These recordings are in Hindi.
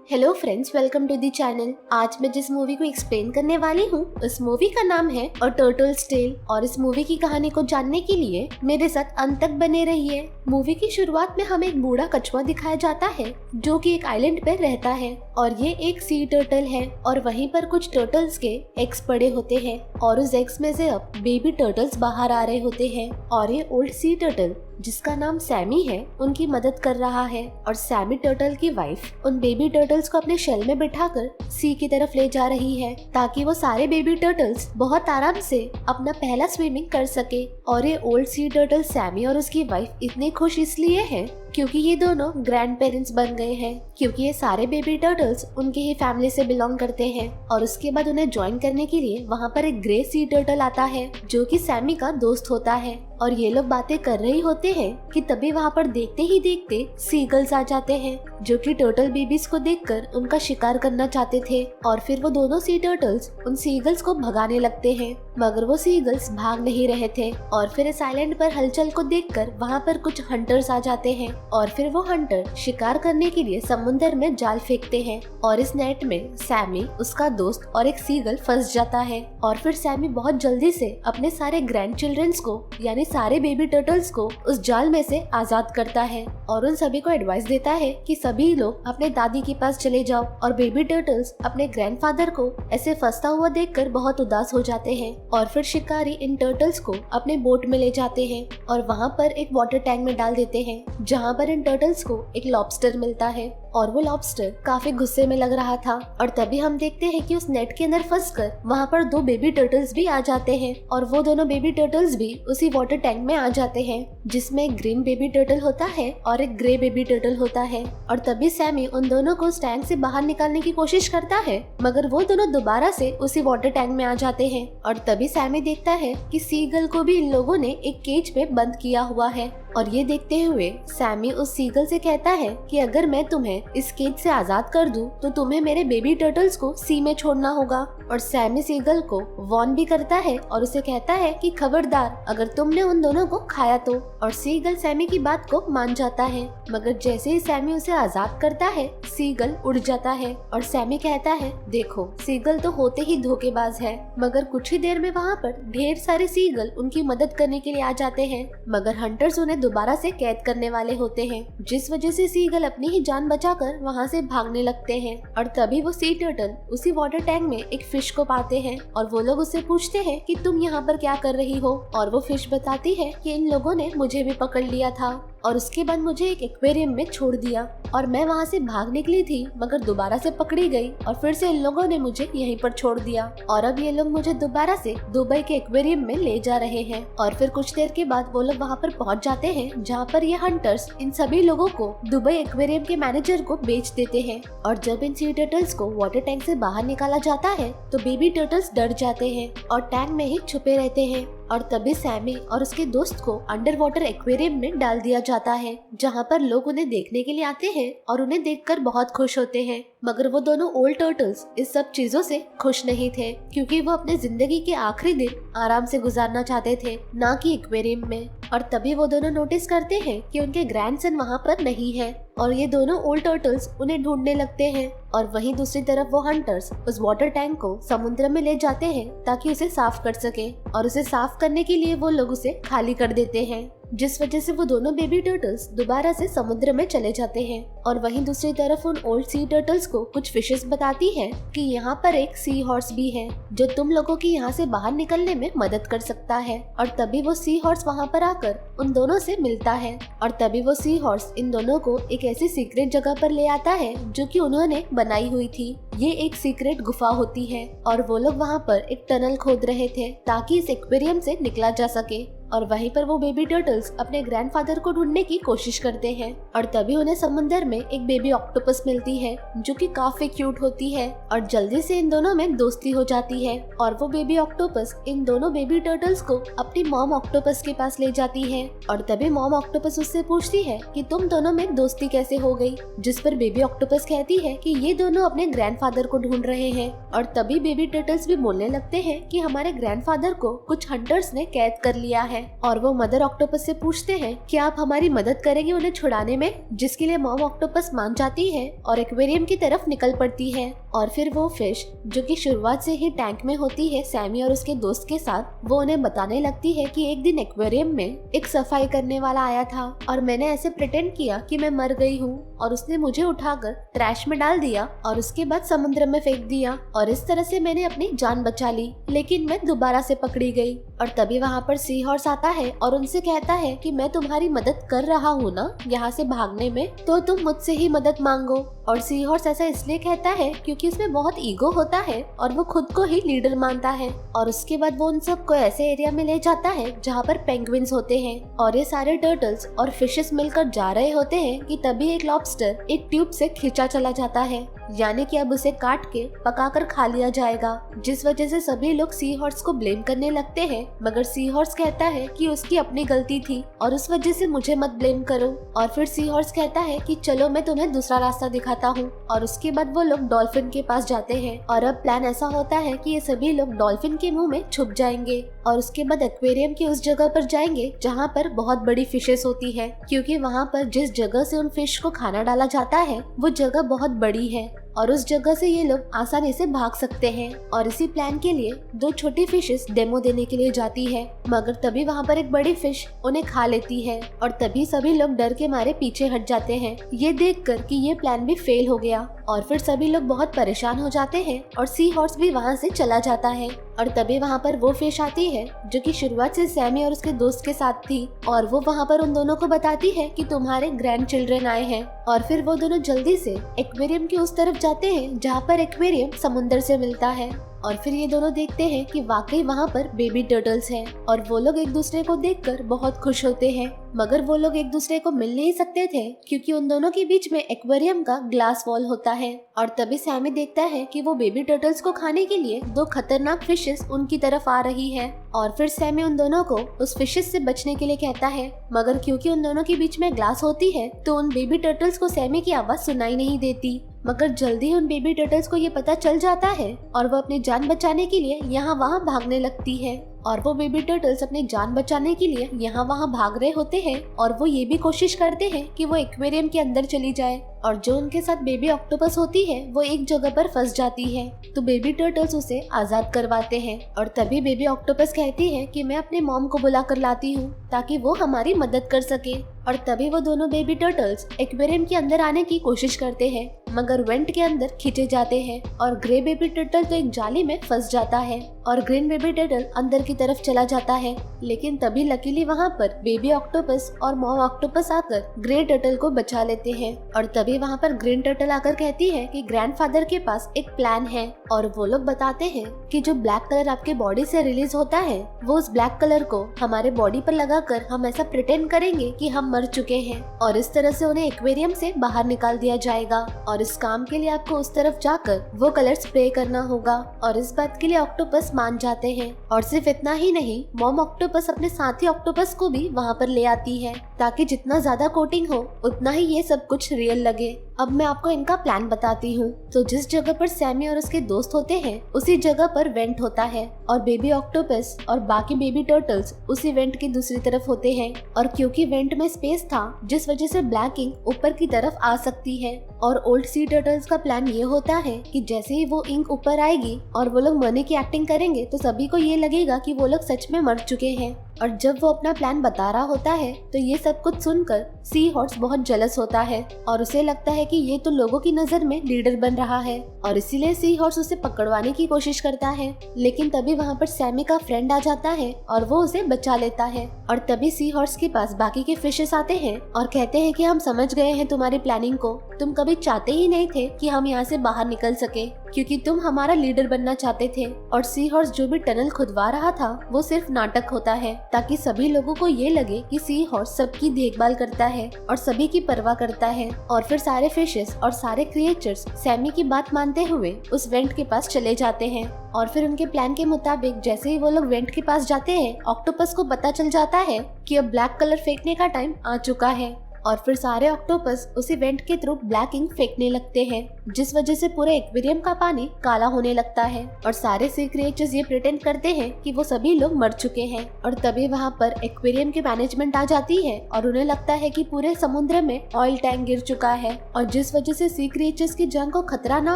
Hello friends, welcome to the channel. आज मैं जिस मूवी को एक्सप्लेन करने वाली हूँ उस मूवी का नाम है अ टर्टल्स टेल। और इस मूवी की कहानी को जानने के लिए मेरे साथ अंत तक बने रहिए। मूवी की शुरुआत में हमें एक बूढ़ा कछुआ दिखाया जाता है जो कि एक आइलैंड पर रहता है और ये एक सी टर्टल है और वहीं पर कुछ टर्टल्स के एग्स पड़े होते हैं और उस एग्स में से अब बेबी टर्टल्स बाहर आ रहे होते हैं और ये ओल्ड सी टर्टल जिसका नाम सैमी है उनकी मदद कर रहा है और सैमी टर्टल की वाइफ उन बेबी टर्टल्स को अपने शेल में बिठाकर सी की तरफ ले जा रही है ताकि वो सारे बेबी टर्टल्स बहुत आराम से अपना पहला स्विमिंग कर सके। और ये ओल्ड सी टर्टल सैमी और उसकी वाइफ इतने खुश इसलिए हैं क्योंकि ये दोनों ग्रैंड पेरेंट्स बन गए हैं, क्योंकि ये सारे बेबी टर्टल्स उनके ही फैमिली से बिलोंग करते हैं। और उसके बाद उन्हें ज्वाइन करने के लिए वहाँ पर एक ग्रे सी टर्टल आता है जो कि सैमी का दोस्त होता है और ये लोग बातें कर रहे होते हैं कि तभी वहाँ पर देखते ही देखते सीगल्स आ जाते हैं जो कि टर्टल बेबीज को देखकर उनका शिकार करना चाहते थे। और फिर वो दोनों सी टर्टल्स उन सीगल्स को भगाने लगते हैं मगर वो सीगल्स भाग नहीं रहे थे। और फिर इस आइलैंड पर हलचल को देखकर वहाँ पर कुछ हंटर्स आ जाते हैं और फिर वो हंटर शिकार करने के लिए समुद्र में जाल फेंकते हैं और इस नेट में सैमी, उसका दोस्त और एक सीगल फंस जाता है। और फिर सैमी बहुत जल्दी से अपने सारे ग्रैंड चिल्ड्रंस को यानी सारे बेबी टर्टल्स को उस जाल में से आजाद करता है और उन सभी को एडवाइस देता है कि सभी लोग अपने दादी के पास चले जाओ। और बेबी टर्टल्स अपने ग्रैंडफादर को ऐसे फंसता हुआ देखकर बहुत उदास हो जाते हैं और फिर शिकारी इन टर्टल्स को अपने बोट में ले जाते हैं और वहाँ पर एक वाटर टैंक में डाल देते हैं जहाँ पर इन टर्टल्स को एक लॉबस्टर मिलता है और वो लॉबस्टर काफी गुस्से में लग रहा था। और तभी हम देखते हैं कि उस नेट के अंदर फंसकर वहाँ पर दो बेबी टर्टल्स भी आ जाते हैं और वो दोनों बेबी टर्टल्स भी उसी वाटर टैंक में आ जाते हैं जिसमें एक ग्रीन बेबी टर्टल होता है और एक ग्रे बेबी टर्टल होता है। और तभी सैमी उन दोनों को उस टैंक से बाहर निकालने की कोशिश करता है मगर वो दोनों दोबारा से उसी वाटर टैंक में आ जाते हैं। और तभी सैमी देखता है कि सीगल को भी इन लोगों ने एक केज में बंद किया हुआ है और ये देखते हुए सैमी उस सीगल से कहता है कि अगर मैं तुम्हें इस केज से आजाद कर दूं तो तुम्हें मेरे बेबी टर्टल्स को सी में छोड़ना होगा। और सैमी सीगल को वॉर्न भी करता है और उसे कहता है कि खबरदार अगर तुमने उन दोनों को खाया तो। और सीगल सैमी की बात को मान जाता है मगर जैसे ही सैमी उसे आजाद करता है सीगल उड़ जाता है और सैमी कहता है देखो सीगल तो होते ही धोखेबाज है। मगर कुछ ही देर में वहाँ पर ढेर सारे सीगल उनकी मदद करने के लिए आ जाते हैं मगर हंटर्स उन्हें दोबारा से कैद करने वाले होते हैं जिस वजह से सीगल अपनी ही जान बचाकर वहाँ से भागने लगते हैं। और तभी वो सी टर्टल उसी वाटर टैंक में एक फिश को पाते हैं और वो लोग उससे पूछते हैं कि तुम यहाँ पर क्या कर रही हो। और वो फिश बताती है कि इन लोगों ने मुझे भी पकड़ लिया था और उसके बाद मुझे एक एक्वेरियम में छोड़ दिया और मैं वहाँ से भाग निकली थी मगर दोबारा से पकड़ी गई और फिर से इन लोगों ने मुझे यहीं पर छोड़ दिया और अब ये लोग मुझे दोबारा से दुबई के एक्वेरियम में ले जा रहे हैं। और फिर कुछ देर के बाद वो लोग वहाँ पर पहुँच जाते हैं जहाँ पर ये हंटर्स इन सभी लोगों को दुबई एक्वेरियम के मैनेजर को बेच देते हैं। और जब इन सी टर्टल्स को वाटर टैंक से बाहर निकाला जाता है तो बेबी टर्टल्स डर जाते हैं और टैंक में ही छुपे रहते हैं। और तभी सैमी और उसके दोस्त को अंडर वाटर एक्वेरियम में डाल दिया जाता है जहाँ पर लोग उन्हें देखने के लिए आते हैं और उन्हें देखकर बहुत खुश होते हैं। मगर वो दोनों ओल्ड टर्टल्स इस सब चीजों से खुश नहीं थे क्योंकि वो अपने जिंदगी के आखिरी दिन आराम से गुजारना चाहते थे, ना कि एक्वेरियम में। और तभी वो दोनों नोटिस करते हैं कि उनके ग्रैंडसन वहाँ पर नहीं है और ये दोनों ओल्ड टर्टल्स उन्हें ढूंढने लगते हैं। और वहीं दूसरी तरफ वो हंटर्स उस वाटर टैंक को समुद्र में ले जाते हैं ताकि उसे साफ कर सके और उसे साफ करने के लिए वो लोग उसे खाली कर देते हैं जिस वजह से वो दोनों बेबी टर्टल्स दोबारा से समुद्र में चले जाते हैं। और वहीं दूसरी तरफ उन ओल्ड सी टर्टल्स को कुछ फिशेस बताती है कि यहाँ पर एक सी हॉर्स भी है जो तुम लोगों की यहाँ से बाहर निकलने में मदद कर सकता है। और तभी वो सी हॉर्स वहाँ पर आकर उन दोनों से मिलता है और तभी वो सी हॉर्स इन दोनों को एक ऐसी सीक्रेट जगह पर ले आता है जो कि उन्होंने बनाई हुई थी। ये एक सीक्रेट गुफा होती है और वो लोग वहाँ पर एक टनल खोद रहे थे ताकि इस एक्वेरियम से निकला जा सके। और वहीं पर वो बेबी टर्टल्स अपने ग्रैंडफादर को ढूंढने की कोशिश करते हैं और तभी उन्हें समुद्र में एक बेबी ऑक्टोपस मिलती है जो कि काफी क्यूट होती है और जल्दी से इन दोनों में दोस्ती हो जाती है। और वो बेबी ऑक्टोपस इन दोनों बेबी टर्टल्स को अपनी मॉम ऑक्टोपस के पास ले जाती है और तभी मॉम ऑक्टोपस उससे पूछती है कि तुम दोनों में दोस्ती कैसे हो गई, जिस पर बेबी ऑक्टोपस कहती है कि ये दोनों अपने ग्रैंडफादर को ढूंढ रहे हैं। और तभी बेबी टर्टल्स भी बोलने लगते हैं कि हमारे ग्रैंडफादर को कुछ हंटर्स ने कैद कर लिया है है और वो मदर ऑक्टोपस से पूछते हैं कि आप हमारी मदद करेंगे उन्हें छुड़ाने में, जिसके लिए मॉम ऑक्टोपस मान जाती है और एक्वेरियम की तरफ निकल पड़ती है। और फिर वो फिश जो कि शुरुआत से ही टैंक में होती है सैमी और उसके दोस्त के साथ, वो उन्हें बताने लगती है कि एक दिन एक्वेरियम में एक सफाई करने वाला आया था और मैंने ऐसे प्रिटेंड किया कि मैं मर गई हूँ और उसने मुझे उठाकर ट्रैश में डाल दिया और उसके बाद समुद्र में फेंक दिया और इस तरह से मैंने अपनी जान बचा ली, लेकिन मैं दोबारा से पकड़ी गई। और तभी वहाँ पर सी हॉर्स आता है और उनसे कहता है कि मैं तुम्हारी मदद कर रहा हूँ ना यहाँ से भागने में, तो तुम मुझसे ही मदद मांगो। और सी हॉर्स ऐसा इसलिए कहता है क्योंकि उसमें बहुत ईगो होता है और वो खुद को ही लीडर मानता है। और उसके बाद वो उन सबको ऐसे एरिया में ले जाता है जहाँ पर पेंगुइन्स होते हैं और ये सारे टर्टल्स और फिशेस मिलकर जा रहे होते हैं कि तभी एक लॉबस्टर एक ट्यूब से खींचा चला जाता है, यानी कि अब उसे काट के पकाकर खा लिया जाएगा, जिस वजह से सभी लोग सी हॉर्स को ब्लेम करने लगते हैं। मगर सी हॉर्स कहता है कि उसकी अपनी गलती थी और उस वजह से मुझे मत ब्लेम करो। और फिर सी हॉर्स कहता है कि चलो मैं तुम्हें दूसरा रास्ता दिखाता हूँ। और उसके बाद वो लोग डॉल्फिन के पास जाते हैं और अब प्लान ऐसा होता है कि ये सभी लोग डॉल्फिन के मुंह में छुप जाएंगे और उसके बाद एक्वेरियम की उस जगह पर जाएंगे जहाँ पर बहुत बड़ी फिशेस होती है, क्योंकि वहाँ पर जिस जगह से उन फिश को खाना डाला जाता है वो जगह बहुत बड़ी है और उस जगह से ये लोग आसानी से भाग सकते हैं। और इसी प्लान के लिए दो छोटी फिशेस डेमो देने के लिए जाती है, मगर तभी वहाँ पर एक बड़ी फिश उन्हें खा लेती है और तभी सभी लोग डर के मारे पीछे हट जाते हैं, ये देखकर कि ये प्लान भी फेल हो गया। और फिर सभी लोग बहुत परेशान हो जाते हैं और सी हॉर्स भी वहाँ से चला जाता है। और तभी वहाँ पर वो फिश आती है जो कि शुरुआत से सैमी और उसके दोस्त के साथ थी और वो वहाँ पर उन दोनों को बताती है कि तुम्हारे ग्रैंड चिल्ड्रन आए हैं। और फिर वो दोनों जल्दी से एक्वेरियम की उस तरफ जाते हैं जहाँ पर एक्वेरियम समुद्र से मिलता है और फिर ये दोनों देखते हैं कि वाकई वहाँ पर बेबी टर्टल्स हैं और वो लोग एक दूसरे को देखकर बहुत खुश होते हैं। मगर वो लोग एक दूसरे को मिल नहीं सकते थे क्योंकि उन दोनों के बीच में एक्वेरियम का ग्लास वॉल होता है। और तभी सैमी देखता है कि वो बेबी टर्टल्स को खाने के लिए दो खतरनाक फिशेस उनकी तरफ आ रही है और फिर सैमी उन दोनों को उस फिशेस से बचने के लिए कहता है, मगर क्योंकि उन दोनों के बीच में ग्लास होती है तो उन बेबी टर्टल्स को सैमी की आवाज सुनाई नहीं देती। मगर जल्दी उन बेबी टर्टल्स को ये पता चल जाता है और वो अपनी जान बचाने के लिए यहाँ वहाँ भागने लगती है और वो बेबी टर्टल्स अपनी जान बचाने के लिए यहाँ वहाँ भाग रहे होते हैं और वो ये भी कोशिश करते हैं कि वो एक्वेरियम के अंदर चली जाए और जो उनके साथ बेबी ऑक्टोपस होती है वो एक जगह पर फंस जाती है, तो बेबी टर्टल्स उसे आजाद करवाते हैं। और तभी बेबी ऑक्टोपस कहती है कि मैं अपने मॉम को बुला कर लाती हूँ ताकि वो हमारी मदद कर सके। और तभी वो दोनों बेबी टर्टल्स एक्वेरियम के अंदर आने की कोशिश करते हैं मगर वेंट के अंदर खींचे जाते हैं और ग्रे बेबी टर्टल तो एक जाली में फंस जाता है और ग्रीन बेबी टर्टल अंदर की तरफ चला जाता है। लेकिन तभी लकीली वहाँ पर बेबी ऑक्टोपस और मॉम ऑक्टोपस आकर ग्रे टर्टल को बचा लेते हैं। और तभी वहाँ पर ग्रीन टर्टल आकर कहती है कि ग्रैंडफादर के पास एक प्लान है और वो लोग बताते हैं कि जो ब्लैक कलर आपके बॉडी से रिलीज होता है वो उस ब्लैक कलर को हमारे बॉडी पर लगाकर हम ऐसा प्रिटेंड करेंगे कि हम मर चुके हैं और इस तरह से उन्हें एक्वेरियम से बाहर निकाल दिया जाएगा। और इस काम के लिए आपको उस तरफ जाकर वो कलर स्प्रे करना होगा और इस बात के लिए ऑक्टोपस मान जाते हैं। और सिर्फ इतना ही नहीं, मॉम ऑक्टोपस अपने साथी ऑक्टोपस को भी वहाँ पर ले आती है ताकि जितना ज्यादा कोटिंग हो उतना ही ये सब कुछ रियल लगे। अब मैं आपको इनका प्लान बताती हूँ। तो जिस जगह पर सैमी और उसके दोस्त होते हैं उसी जगह पर वेंट होता है और बेबी ऑक्टोपस और बाकी बेबी टर्टल्स उसी वेंट की दूसरी तरफ होते हैं। और क्योंकि वेंट में स्पेस था जिस वजह से ब्लैक इंक ऊपर की तरफ आ सकती है और ओल्ड सी टर्टल्स का प्लान ये होता है कि जैसे ही वो इंक ऊपर आएगी और वो लोग मरने की एक्टिंग करेंगे तो सभी को ये लगेगा कि वो लोग सच में मर चुके हैं। और जब वो अपना प्लान बता रहा होता है तो ये सब कुछ सुनकर सी हॉर्स बहुत जेलस होता है और उसे लगता है कि ये तो लोगों की नजर में लीडर बन रहा है और इसीलिए सी हॉर्स उसे पकड़वाने की कोशिश करता है। लेकिन तभी वहाँ पर सैमी का फ्रेंड आ जाता है और वो उसे बचा लेता है। और तभी सी हॉर्स के पास बाकी के फिशेस आते हैं और कहते हैं कि हम समझ गए हैं तुम्हारी प्लानिंग को, तुम कभी चाहते ही नहीं थे कि हम यहाँ से बाहर निकल सके क्योंकि तुम हमारा लीडर बनना चाहते थे। और सी हॉर्स जो भी टनल खुदवा रहा था वो सिर्फ नाटक होता है ताकि सभी लोगों को ये लगे कि सी हॉर्स सबकी देखभाल करता है और सभी की परवाह करता है। और फिर सारे फिशेस और सारे क्रिएचर्स सैमी की बात मानते हुए उस वेंट के पास चले जाते हैं। और फिर उनके प्लान के मुताबिक जैसे ही वो लोग वेंट के पास जाते हैं ऑक्टोपस को पता चल जाता है कि अब ब्लैक कलर फेंकने का टाइम आ चुका है और फिर सारे ऑक्टोपस उसी वेंट के थ्रू ब्लैक इंक फेंकने लगते हैं। जिस वजह से पूरे एक्वेरियम का पानी काला होने लगता है और सारे सी क्रिएचर्स ये प्रिटेंड करते हैं कि वो सभी लोग मर चुके हैं। और तभी वहाँ पर एक्वेरियम की मैनेजमेंट आ जाती है और उन्हें लगता है कि पूरे समुद्र में ऑयल टैंक गिर चुका है और जिस वजह से सी क्रिएचर्स की जान को खतरा ना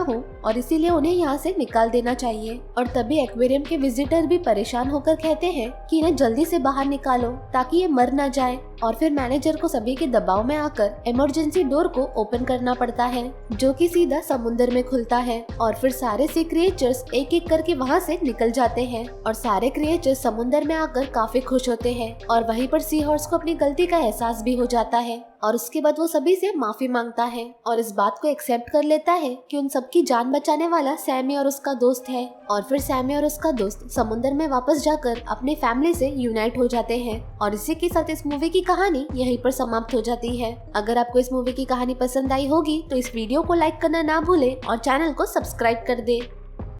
हो और इसीलिए उन्हें यहाँ से निकाल देना चाहिए। और तभी एक्वेरियम के विजिटर भी परेशान होकर कहते हैं कि इन्हें जल्दी से बाहर निकालो ताकि ये मर ना जाए। और फिर मैनेजर को सभी के दबाव में आकर इमरजेंसी डोर को ओपन करना पड़ता है जो कि सीधा समुद्र में खुलता है और फिर सारे सी क्रिएचर्स एक एक करके वहाँ से निकल जाते हैं और सारे क्रिएचर्स समुद्र में आकर काफी खुश होते हैं। और वहीं पर सी हॉर्स को अपनी गलती का एहसास भी हो जाता है और उसके बाद वो सभी से माफी मांगता है और इस बात को एक्सेप्ट कर लेता है कि उन सबकी जान बचाने वाला सैमी और उसका दोस्त है। और फिर सैमी और उसका दोस्त समुद्र में वापस जाकर अपनी फैमिली से यूनाइट हो जाते हैं और इसी के साथ इस मूवी की कहानी यहीं पर समाप्त हो जाती है। अगर आपको इस मूवी की कहानी पसंद आई होगी तो इस वीडियो को लाइक करना ना भूले और चैनल को सब्सक्राइब कर दे।